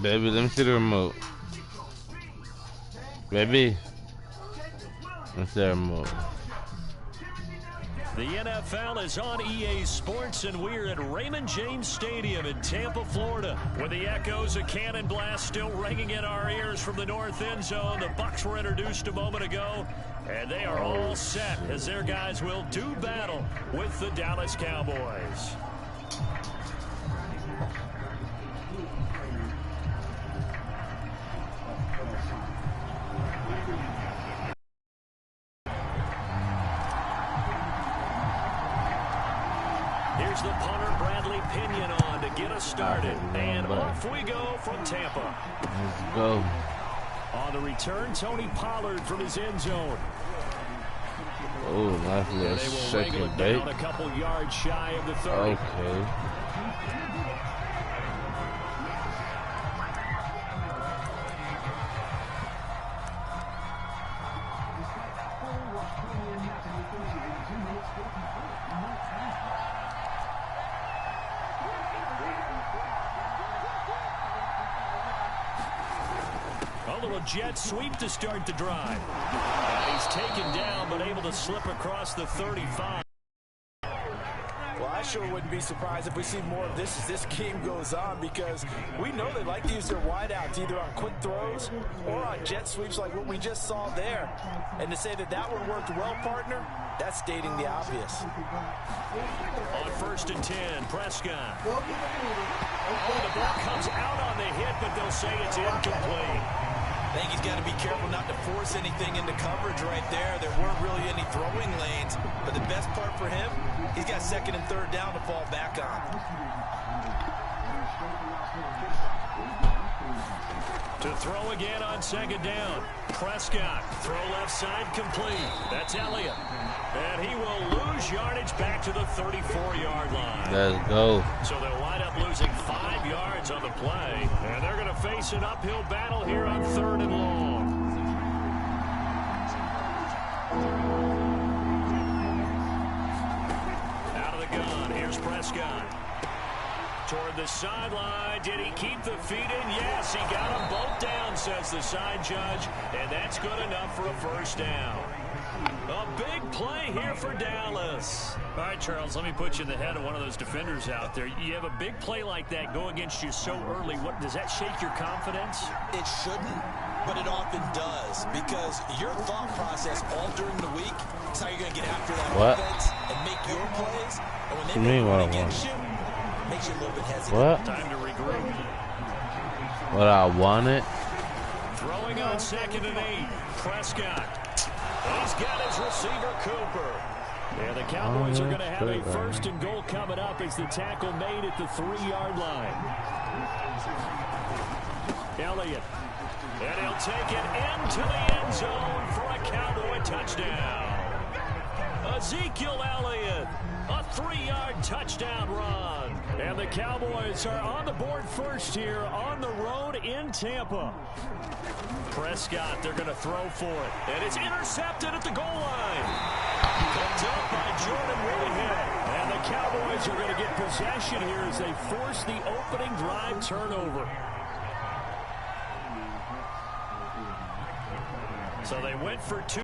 Baby, let me see the remote. Baby, let me see the remote. The NFL is on EA Sports, and we're at Raymond James Stadium in Tampa, Florida, with the echoes of Cannon Blast still ringing in our ears from the north end zone. The Bucs were introduced a moment ago, and they are all set as their guys will do battle with the Dallas Cowboys. Here's the punter, Bradley Pinion, on to get us started. And off we go from Tampa. Let's go. On the return, Tony Pollard from his end zone. Oh, nice little second bait. A couple yards shy of the 30. Okay. Jet sweep to start the drive. And he's taken down, but able to slip across the 35. Well, I sure wouldn't be surprised if we see more of this as this game goes on, because we know they like to use their wideouts either on quick throws or on jet sweeps like what we just saw there. And to say that that one worked well, partner, that's stating the obvious. On 1st and 10, Prescott. Oh, the ball comes out on the hit, but they'll say it's incomplete. I think he's got to be careful not to force anything into coverage right there. There weren't really any throwing lanes, but the best part for him, he's got 2nd and 3rd down to fall back on. To throw again on 2nd down. Prescott, throw left side complete. That's Elliott. And he will lose yardage back to the 34-yard line. Let's go. So they'll wind up losing 5 yards on the play. And they're going to face an uphill battle here on 3rd and long. Out of the gun, here's Prescott. Toward the sideline. Did he keep the feet in? Yes, he got them both down, says the side judge. And that's good enough for a 1st down. A big play here for Dallas. All right, Charles, let me put you in the head of one of those defenders out there. You have a big play like that go against you so early. What, does that shake your confidence? It shouldn't, but it often does, because your thought process all during the week is how you're going to get after that offense and make your plays. And when they make one against you, it makes you a little bit hesitant. What? Time to regroup. What I wanted. Throwing on 2nd and 8. Prescott. He's got his receiver, Cooper. And the Cowboys are going to have a 1st and goal coming up as the tackle made at the 3-yard line. Elliott. And he'll take it into the end zone for a Cowboy touchdown. Ezekiel Elliott. A 3-yard touchdown run. And the Cowboys are on the board first here on the road in Tampa. Prescott, they're going to throw for it. And it's intercepted at the goal line. Picked up by Jordan Whitehead. And the Cowboys are going to get possession here as they force the opening drive turnover. So they went for 2.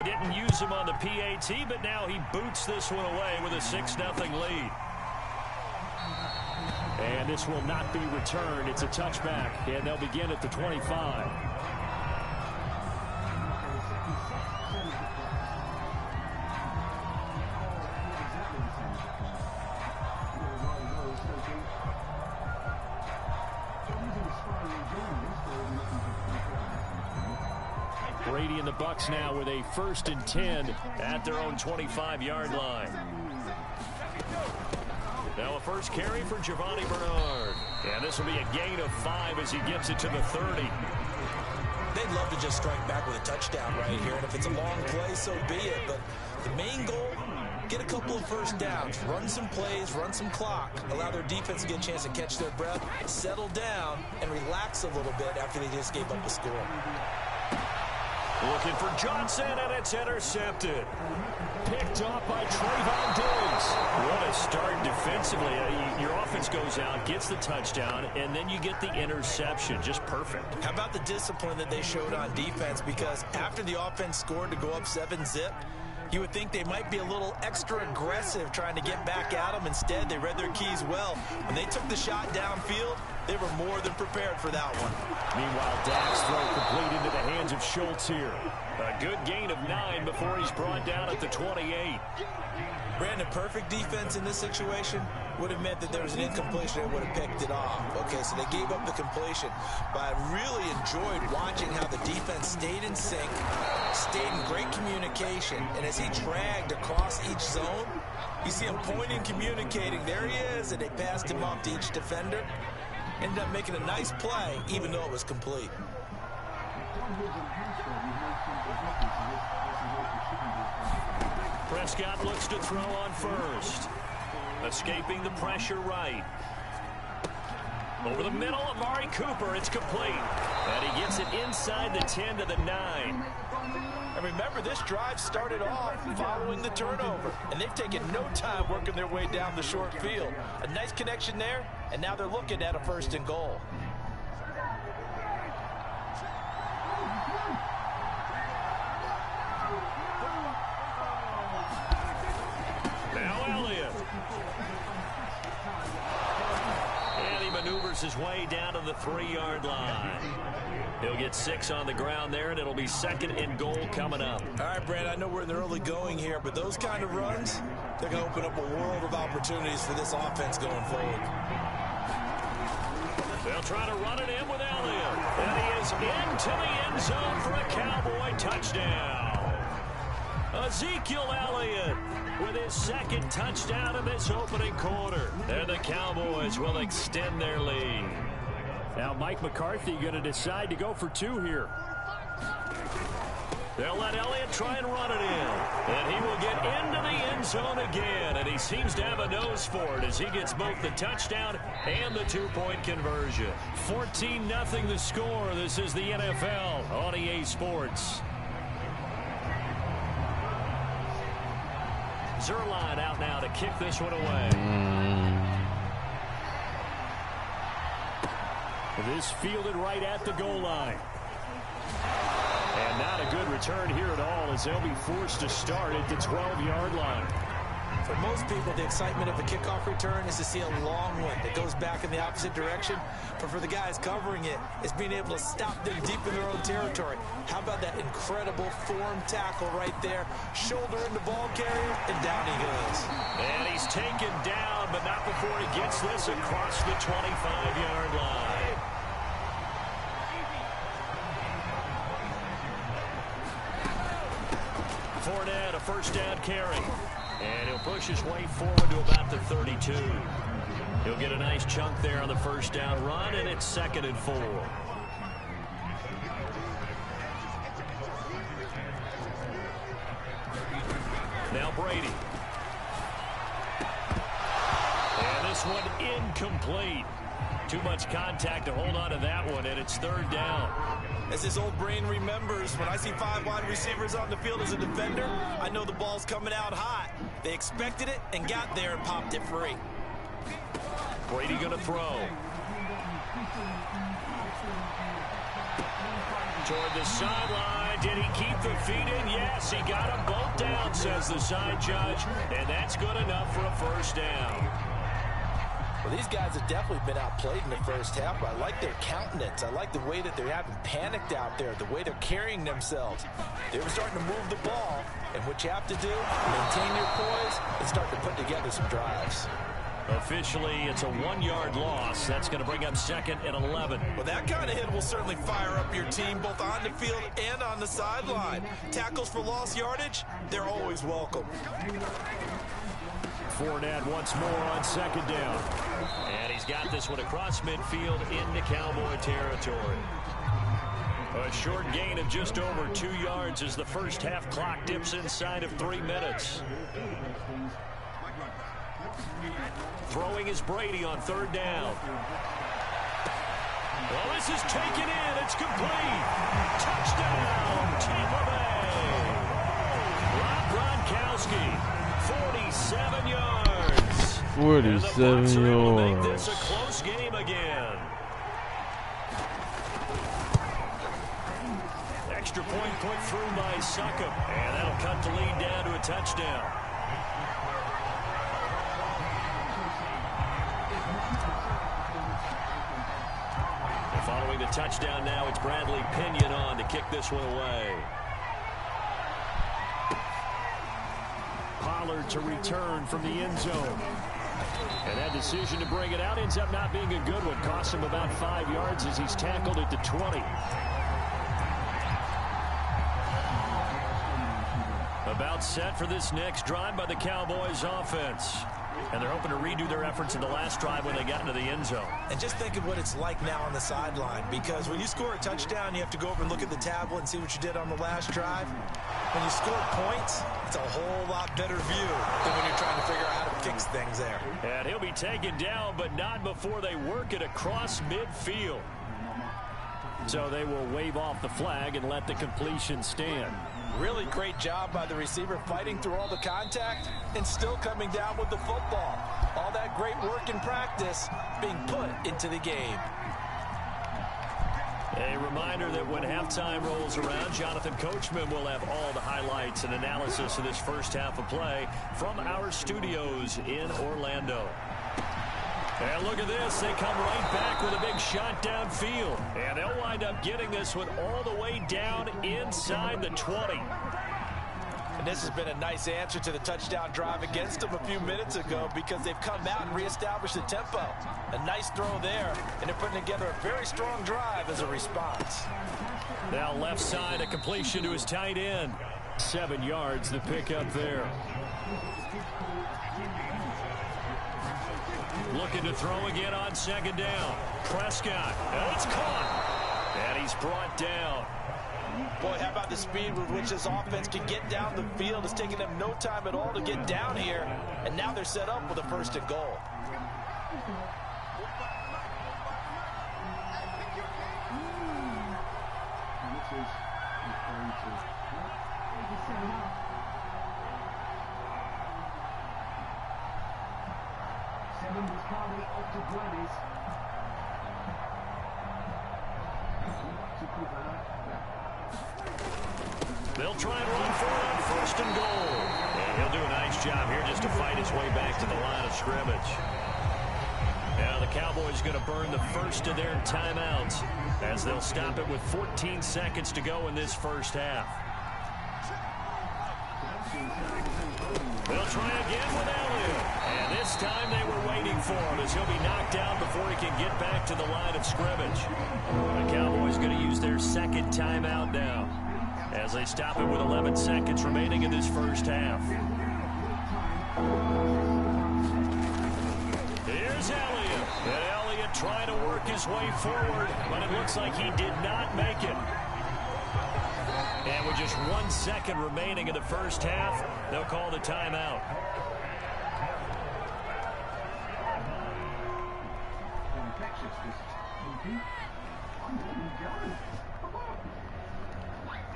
Didn't use him on the PAT, but now he boots this one away with a 6-0 lead. And this will not be returned. It's a touchback, and they'll begin at the 25. Brady and the Bucs now with a 1st and 10 at their own 25-yard line. Now a first carry for Giovanni Bernard. And this will be a gain of 5 as he gets it to the 30. They'd love to just strike back with a touchdown right here. And if it's a long play, so be it. But the main goal, get a couple of 1st downs, run some plays, run some clock, allow their defense to get a chance to catch their breath, settle down, and relax a little bit after they just gave up a score. Looking for Johnson, and it's intercepted. Picked off by Trayvon Diggs. yards. What a start defensively. Your offense goes out, gets the touchdown, and then you get the interception. Just perfect. How about the discipline that they showed on defense? Because after the offense scored to go up 7-zip, you would think they might be a little extra aggressive trying to get back at them. Instead, they read their keys well. When they took the shot downfield, they were more than prepared for that one. Meanwhile, Dak's throw complete into the hands of Schultz here. A good gain of 9 before he's brought down at the 28. Brandon, perfect defense in this situation would have meant that there was an incompletion and would have picked it off. Okay, so they gave up the completion. But I really enjoyed watching how the defense stayed in sync, stayed in great communication, and as he dragged across each zone, you see him pointing, communicating. There he is, and they passed him off to each defender. Ended up making a nice play, even though it was complete. Prescott looks to throw on first. Escaping the pressure right. Over the middle, Amari Cooper. It's complete. And he gets it inside the 10 to the 9. And remember, this drive started off following the turnover. And they've taken no time working their way down the short field. A nice connection there, and now they're looking at a 1st and goal. Maneuvers his way down to the 3-yard line. He'll get 6 on the ground there, and it'll be 2nd and goal coming up. All right, Brad, I know we're in the early going here, but those kind of runs, they're going to open up a world of opportunities for this offense going forward. They'll try to run it in with Elliott. And he is into the end zone for a Cowboy touchdown. Ezekiel Elliott with his 2nd touchdown in this opening quarter. And the Cowboys will extend their lead. Now Mike McCarthy going to decide to go for 2 here. They'll let Elliott try and run it in. And he will get into the end zone again. And he seems to have a nose for it as he gets both the touchdown and the 2-point conversion. 14-0 the score. This is the NFL on EA Sports. Zerline out now to kick this one away. This fielded right at the goal line. And not a good return here at all as they'll be forced to start at the 12-yard line. For most people, the excitement of a kickoff return is to see a long one that goes back in the opposite direction. But for the guys covering it, it's being able to stop them deep in their own territory. How about that incredible form tackle right there? Shoulder in the ball carrier, and down he goes. And he's taken down, but not before he gets this across the 25-yard line. Fournette, a 1st down carry. And he'll push his way forward to about the 32. He'll get a nice chunk there on the 1st down run, and it's 2nd and 4. Now Brady. And this one incomplete. Too much contact to hold on to that one, and it's 3rd down. As his old brain remembers, when I see 5 wide receivers on the field as a defender, I know the ball's coming out hot. They expected it and got there and popped it free. Brady going to throw. Toward the sideline. Did he keep the feet in? Yes, he got them both down, says the side judge. And that's good enough for a 1st down. Well, these guys have definitely been outplayed in the 1st half, but I like their countenance. I like the way that they're having panicked out there, the way they're carrying themselves. They were starting to move the ball, and what you have to do, maintain your poise and start to put together some drives. Officially, it's a 1-yard loss. That's going to bring up 2nd and 11. Well, that kind of hit will certainly fire up your team, both on the field and on the sideline. Tackles for lost yardage, they're always welcome. Fournette once more on 2nd down. And he's got this one across midfield into Cowboy territory. A short gain of just over 2 yards as the 1st half clock dips inside of 3 minutes. Throwing is Brady on 3rd down. Well, this is taken in. It's complete. Touchdown, Tampa Bay. Rob Gronkowski, 47 yards. 47 yards. Make this a yards. close game again. Extra point put through by Succop, and that'll cut the lead down to a touchdown. And following the touchdown now, it's Bradley Pinion on to kick this one away. Pollard to return from the end zone. And that decision to bring it out ends up not being a good one. Costs him about 5 yards as he's tackled at the 20. About set for this next drive by the Cowboys offense. And they're hoping to redo their efforts in the last drive when they got into the end zone. And just think of what it's like now on the sideline, because when you score a touchdown, you have to go over and look at the tablet and see what you did on the last drive. When you score points, it's a whole lot better view than when you're trying to figure out how to fix things there. And he'll be taken down, but not before they work it across midfield. So they will wave off the flag and let the completion stand. Really great job by the receiver fighting through all the contact and still coming down with the football. All that great work in practice being put into the game. A reminder that when halftime rolls around, Jonathan Coachman will have all the highlights and analysis of this first half of play from our studios in Orlando. And look at this. They come right back with a big shot downfield. And they'll wind up getting this one all the way down inside the 20. And this has been a nice answer to the touchdown drive against them a few minutes ago, because they've come out and reestablished the tempo. A nice throw there, and they're putting together a very strong drive as a response. Now left side, a completion to his tight end. 7 yards the pick up there. Looking to throw again on second down. Prescott. And it's caught. And he's brought down. Boy, how about the speed with which this offense can get down the field? It's taken them no time at all to get down here. And now they're set up with a 1st and goal. They'll try and run for it on 1st and goal. And he'll do a nice job here just to fight his way back to the line of scrimmage. Now the Cowboys going to burn the first of their timeouts as they'll stop it with 14 seconds to go in this first half. They'll try again with Elliott. And this time they were waiting for him as he'll be knocked out before he can get back to the line of scrimmage. The Cowboys going to use their 2nd timeout now as they stop it with 11 seconds remaining in this first half. Here's Elliott. And Elliott trying to work his way forward, but it looks like he did not make it. And with just 1 second remaining in the first half, they'll call the timeout.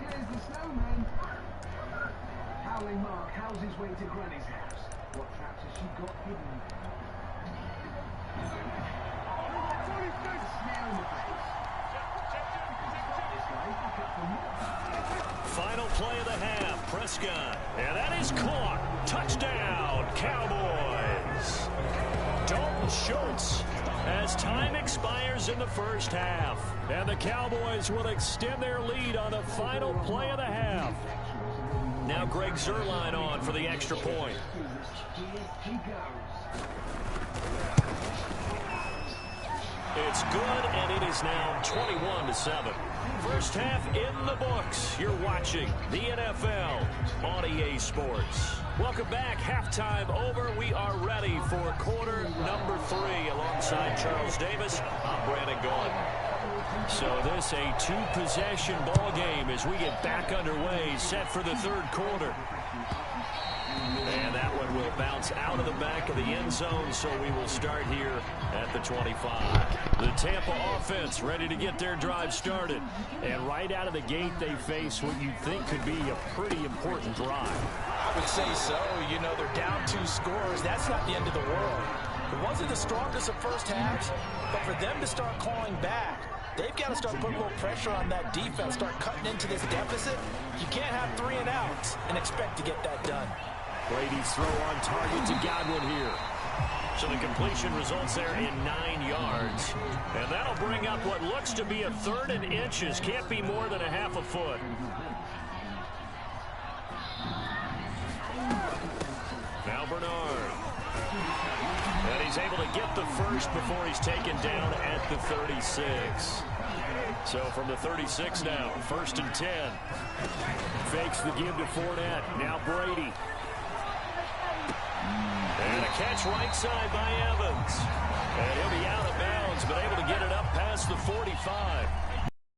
Here's the snowman. Howling Mark howls his way to Granny's house. What traps has she got hidden? A snail in the face. This guy's back up for more. Final play of the half, Prescott. And that is caught. Touchdown, Cowboys. Dalton Schultz as time expires in the first half. And the Cowboys will extend their lead on the final play of the half. Now Greg Zuerlein on for the extra point. It's good, and it is now 21-7. First half in the books. You're watching the NFL on EA Sports. Welcome back. Halftime over. We are ready for quarter number 3. Alongside Charles Davis, I'm Brandon Gaudin. So this a 2-possession ball game as we get back underway, set for the 3rd quarter. And that one will bounce out of the back of the end zone, so we will start here at the 25. The Tampa offense ready to get their drive started. And right out of the gate, they face what you'd think could be a pretty important drive. would say so. You know, they're down 2 scores. That's not the end of the world. It wasn't the strongest of first halves, but for them to start clawing back, they've got to start putting a little pressure on that defense, start cutting into this deficit. You can't have 3 and outs and expect to get that done. Brady's throw on target to Godwin here. So the completion results there in 9 yards. And that'll bring up what looks to be a 3rd and inches. Can't be more than a half a foot. Now Bernard. And he's able to get the first before he's taken down at the 36. So from the 36 now, 1st and 10. Fakes the give to Fournette. Now Brady. And a catch right side by Evans. And he'll be out of bounds, but able to get it up past the 45.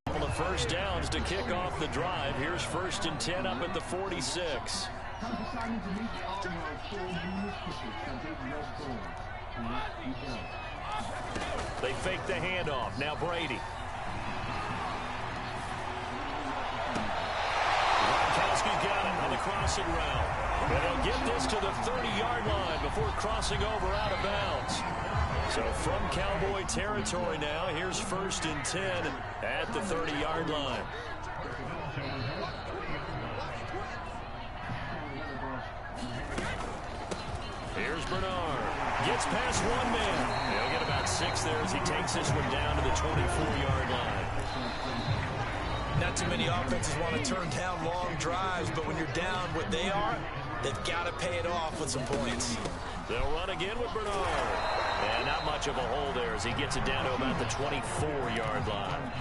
On the first downs to kick off the drive. Here's 1st and 10 up at the 46. They fake the handoff. Now Brady. Gronkowski's got it on the crossing route. And he'll get this to the 30-yard line before crossing over out of bounds. So from Cowboy territory now, here's 1st and 10 at the 30-yard line. Here's Bernard. Gets past 1 man. He'll get about 6 there as he takes this one down to the 24-yard line. Not too many offenses want to turn down long drives, but when you're down what they are, they've got to pay it off with some points. They'll run again with Bernard. And not much of a hole there as he gets it down to about the 24-yard line.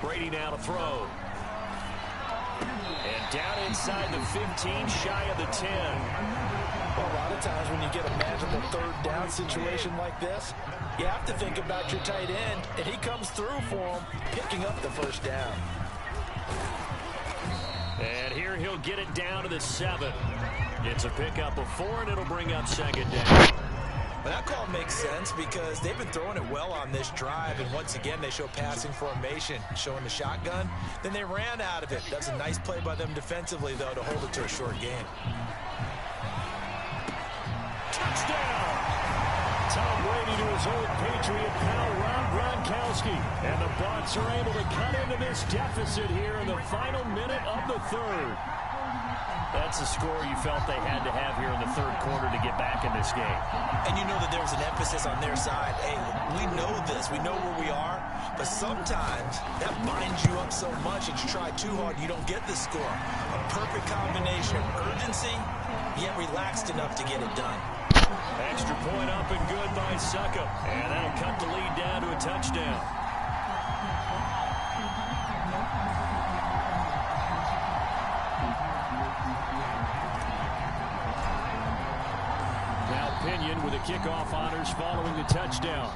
Brady now to throw. And down inside the 15, shy of the 10. Well, a lot of times when you get a magical 3rd down situation like this, you have to think about your tight end, and he comes through for him, picking up the 1st down. And here he'll get it down to the 7. It's a pickup of 4, and it'll bring up 2nd down. But that call makes sense because they've been throwing it well on this drive, and once again they show passing formation, showing the shotgun. Then they ran out of it. That's a nice play by them defensively, though, to hold it to a short game. Touchdown! Tom Brady to his old Patriot pal, Rob Gronkowski. And the Bucs are able to cut into this deficit here in the final minute of the 3rd. That's a score you felt they had to have here in the 3rd quarter to get back in this game. And you know that there was an emphasis on their side. Hey, we know this. We know where we are. But sometimes that binds you up so much that you try too hard, you don't get the score. A perfect combination of urgency, yet relaxed enough to get it done. Extra point up and good by Suckup. And that'll cut the lead down to a touchdown. Now Pinion with the kickoff honors following the touchdown.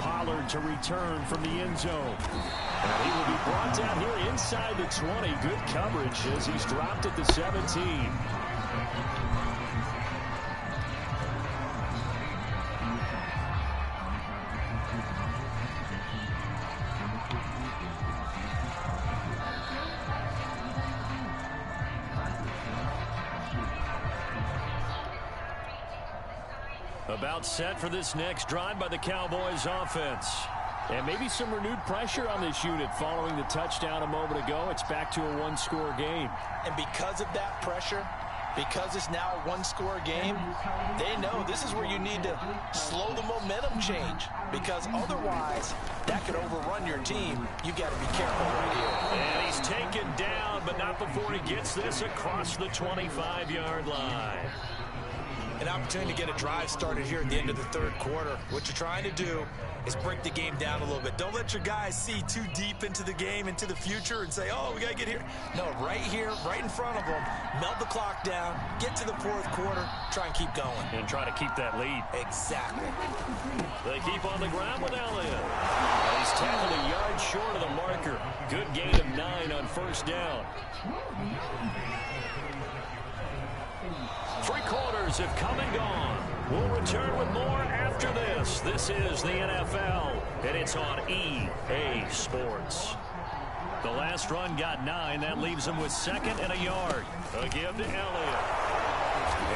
Pollard to return from the end zone. And he will be brought down here inside the 20. Good coverage as he's dropped at the 17. About set for this next drive by the Cowboys offense. And maybe some renewed pressure on this unit following the touchdown a moment ago. It's back to a 1-score game. And because of that pressure, because it's now a 1-score game, they know this is where you need to slow the momentum change. Because otherwise, that could overrun your team. You've got to be careful right here. And he's taken down, but not before he gets this across the 25-yard line. An opportunity to get a drive started here at the end of the 3rd quarter. What you're trying to do is break the game down a little bit. Don't let your guys see too deep into the game, into the future, and say, oh, we got to get here. No, right here, right in front of them, melt the clock down, get to the 4th quarter, try and keep going. And try to keep that lead. Exactly. They keep on the ground with Elliott. He's tackled a yard short of the marker. Good gain of 9 on 1st down. Three quarters have come and gone. We'll return with more after this. This is the NFL, and it's on EA Sports. The last run got 9. That leaves him with 2nd and a yard. A give to Elliott.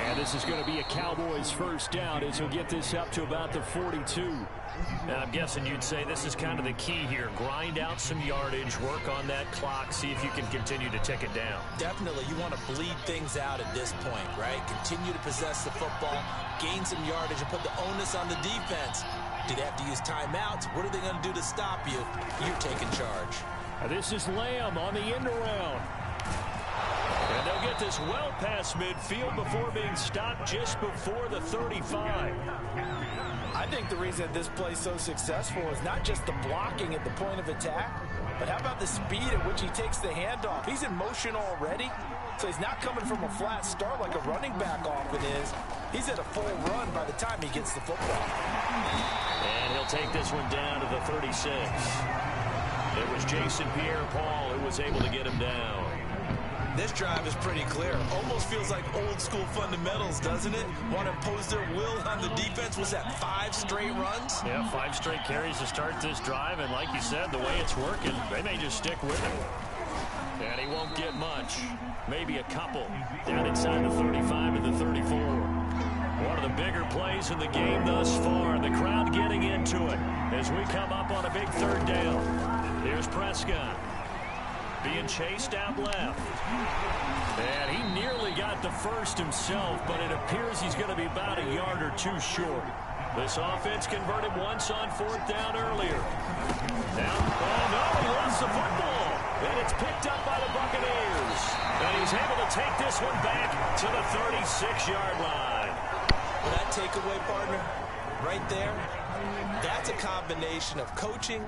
And this is going to be a Cowboys first down as he'll get this up to about the 42. Now, I'm guessing you'd say this is kind of the key here. Grind out some yardage, work on that clock, see if you can continue to tick it down. Definitely. You want to bleed things out at this point, right? Continue to possess the football, gain some yardage, and put the onus on the defense. Do they have to use timeouts? What are they going to do to stop you? You're taking charge. This is Lamb on the end around. And they'll get this well past midfield before being stopped just before the 35. I think the reason this play's so successful is not just the blocking at the point of attack, but how about the speed at which he takes the handoff? He's in motion already, so he's not coming from a flat start like a running back often is. He's at a full run by the time he gets the football. And he'll take this one down to the 36. It was Jason Pierre-Paul who was able to get him down. This drive is pretty clear. Almost feels like old school fundamentals, doesn't it? Want to impose their will on the defense. Was that 5 straight runs? Yeah, 5 straight carries to start this drive. And like you said, the way it's working, they may just stick with it. And he won't get much. Maybe a couple. Down inside the 35 to the 34. One of the bigger plays in the game thus far. The crowd getting into it as we come up on a big 3rd down. Here's Prescott. Being chased out left. And he nearly got the first himself, but it appears he's going to be about a yard or 2 short. This offense converted once on 4th down earlier. Now, oh no, he lost the football. And it's picked up by the Buccaneers. And he's able to take this one back to the 36-yard line. Well, that takeaway, partner, right there, that's a combination of coaching,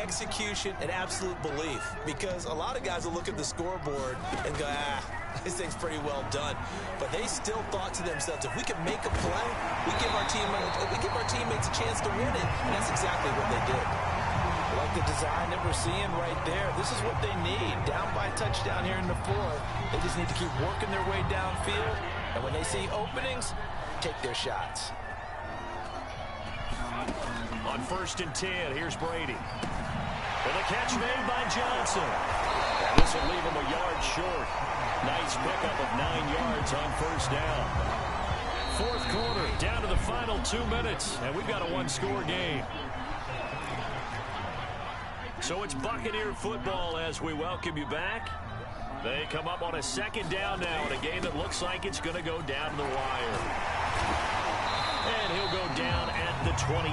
execution, and absolute belief, because a lot of guys will look at the scoreboard and go, this thing's pretty well done, but they still thought to themselves, if we can make a play, we give our teammates a chance to win it, and that's exactly what they did. Like the design that we're seeing right there, this is what they need. Down by a touchdown here in the 4th, they just need to keep working their way downfield, and when they see openings, take their shots. On 1st and 10, here's Brady. And the catch made by Johnson. And this will leave him a yard short. Nice pickup of 9 yards on 1st down. 4th quarter, down to the final 2 minutes, and we've got a 1-score game. So it's Buccaneer football as we welcome you back. They come up on a 2nd down now in a game that looks like it's going to go down to the wire. And he'll go down at the 28.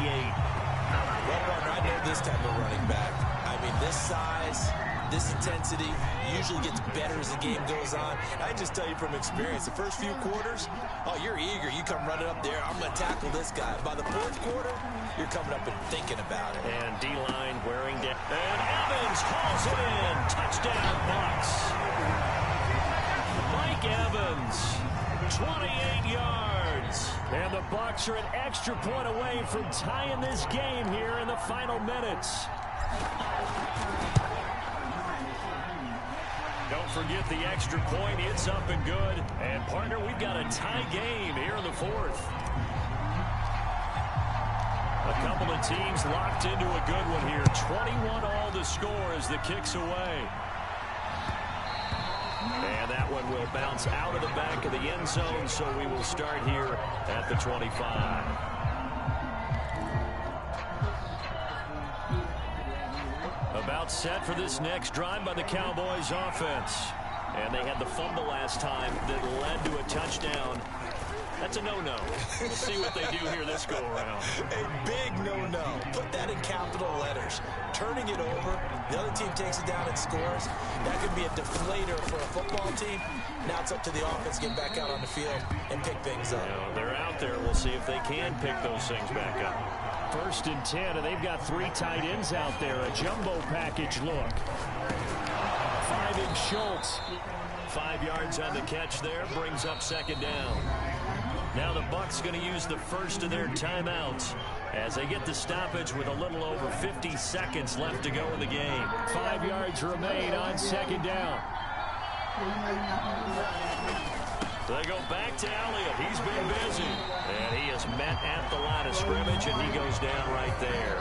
Well, partner, I know this type of running back. I mean, this size, this intensity usually gets better as the game goes on. I just tell you from experience, the first few quarters, oh, you're eager. You come running up there. I'm going to tackle this guy. By the 4th quarter, you're coming up and thinking about it. And D-line wearing down. And Evans calls it in. Touchdown, Bucs. Mike Evans, 28 yards. And the Bucs are an extra point away from tying this game here in the final minutes. Don't forget the extra point. It's up and good. And, partner, we've got a tie game here in the 4th. A couple of teams locked into a good one here. 21 all to score as the kick's away. And that one will bounce out of the back of the end zone, so we will start here at the 25. About set for this next drive by the Cowboys offense. And they had the fumble last time that led to a touchdown. That's a no-no. We'll see what they do here this go-around. A big no-no. Put that in capital letters. Turning it over, the other team takes it down and scores. That could be a deflator for a football team. Now it's up to the offense to get back out on the field and pick things up. They're out there. We'll see if they can pick those things back up. 1st and 10, and they've got 3 tight ends out there. A jumbo package look. 5 Schultz. 5 yards on the catch there. Brings up 2nd down. Now the Bucs going to use the first of their timeouts as they get the stoppage with a little over 50 seconds left to go in the game. 5 yards remain on 2nd down. They go back to Elliott. He's been busy. And he is met at the line of scrimmage, and he goes down right there.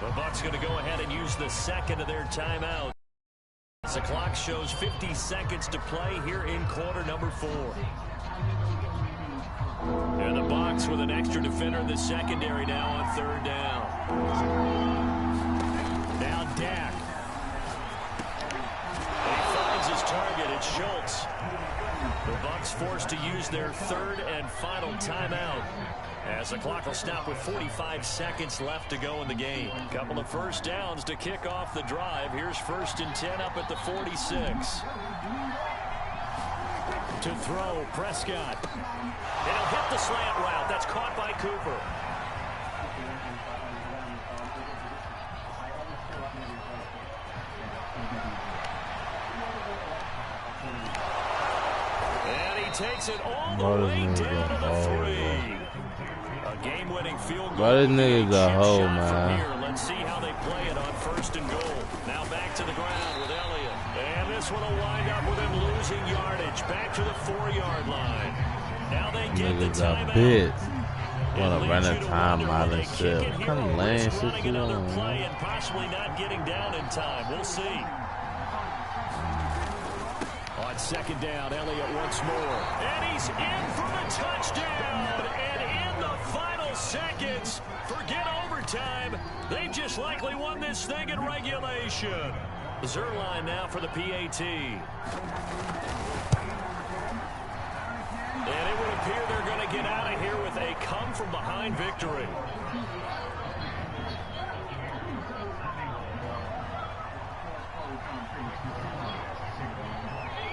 The Bucs going to go ahead and use the second of their timeout. The clock shows 50 seconds to play here in quarter number 4. And the Bucs with an extra defender in the secondary now on 3rd down. Now Dak. And he finds his target. It's Schultz. The Bucs forced to use their 3rd and final timeout, as the clock will stop with 45 seconds left to go in the game. Couple of first downs to kick off the drive. Here's 1st and 10 up at the 46. To throw, Prescott. And he'll hit the slant route. That's caught by Cooper. And he takes it all the way down to the 3. A game-winning field goal. Why this nigga's a hoe, man? Let's see how they play it on 1st and goal. Now back to the ground with Elliott. And this one will wind up with him losing yardage. Back to the 4-yard line. Now they get the timeout. Want to run a timeout and shit. What kind of lame shit you another on, play man? and possibly not getting down in time. We'll see. On 2nd down, Elliott once more. And he's in for the touchdown. And in the final seconds, forget overtime. They just likely won this thing in regulation. Zerline now for the PAT. And it would appear they're going to get out of here with a come-from-behind victory.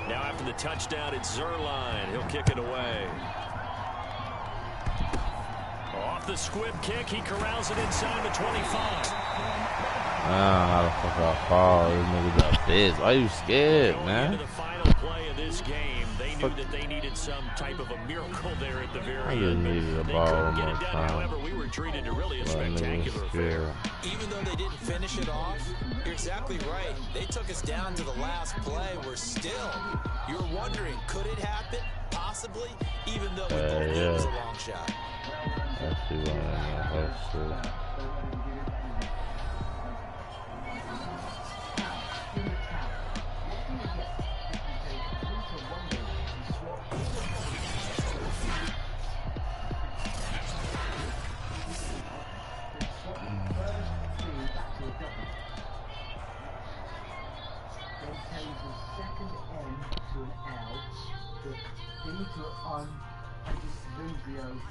Now after the touchdown, it's Zerline. He'll kick it away. Off the squib kick, he corrals it inside the 25. How the fuck I fall? This nigga's a bitch. Why you scared, man? Into the final play of this game, they knew that they needed some type of a miracle there at the very end. They needed a They ball couldn't get more it done. time. However, we were treated to really a spectacular affair. Even though they didn't finish it off, you're exactly right. They took us down to the last play. We're still, you're wondering, could it happen? Possibly, even though we both knew it was a long shot. That's what I shit.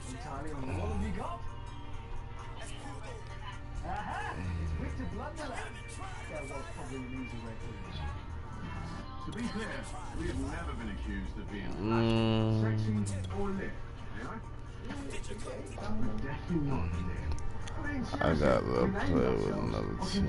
Entirely on what have you got? Aha! Victor Blunderland. That was probably an easy way to finish. To be clear, we have never been accused of being Sexy or lit, definitely not lit. I got to play with another team.